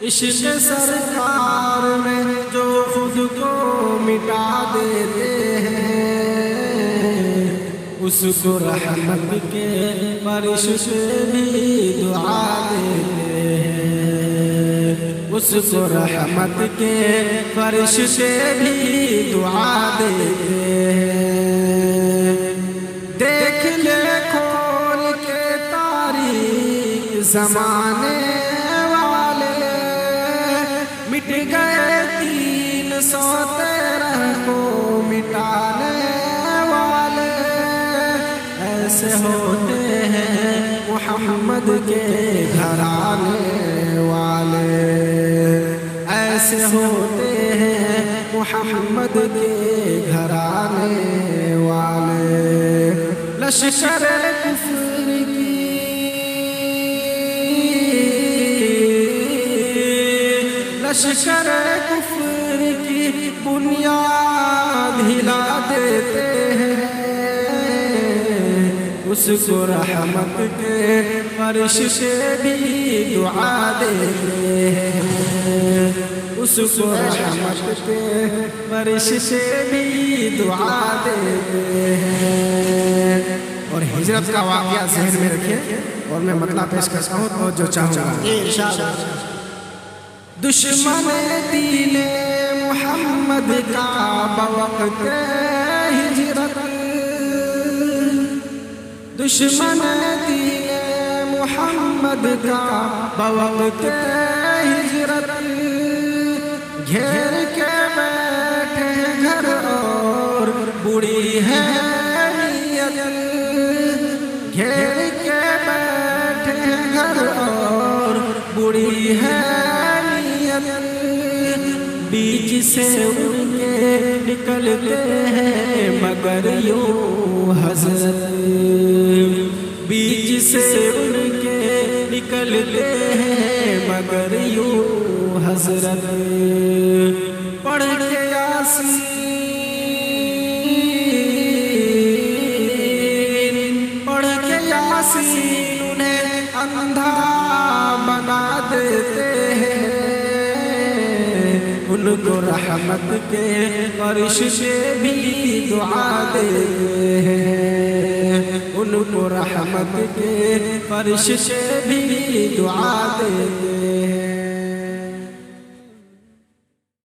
عشق سرکار میں جو خود کو مٹا دیتے ہیں، اس کو رحمت کے فرشتے بھی دعا دیتے ہیں، اس کو رحمت کے فرشتے بھی دعا دیتے ہیں۔ دیکھ لے کھول کے تاریخ زمانے والے، مٹ گئے 313 کو مٹانے والے، ایسے ہوتے ہیں محمد کے گھرانے والے، ایسے ہوتے ہیں محمد کے گھرانے والے۔ لشکر کفر کی لشکر کفر کی بنیاد ہلا دیتے ہیں، اس کو رحمت کے فرشتے بھی دعا دیتے ہیں، اس کو رحمت کے فرشتے بھی دعا دیتے ہیں۔ اور ہجرت کا واقعہ ذہن میں رکھیں اور میں مطلب پیش کرتا ہوں اور جو چاہوں گا۔ دشمن دین محمد کا بوقت ہجرت، دشمن دین محمد کا بوقت ہجرت، گھیر کے بیٹھے گھر اور بڑی ہے نیت، گھیر کے بیٹھے گھر اور بڑی ہے نیت، بیچ سے ان کے نکلتے ہیں مگر یوں حضرت، بیچ سے ان کے نکلتے ہیں مگر یوں حضرت، پڑھ کے یاسین، پڑھ کے یاسین انہیں اندھا بنا دیتے ہیں، ان کو رحمت کے فرشتے بھی دعا دیتے ہیں، ان کو رحمت کے فرشتے بھی دعا دیتے ہیں۔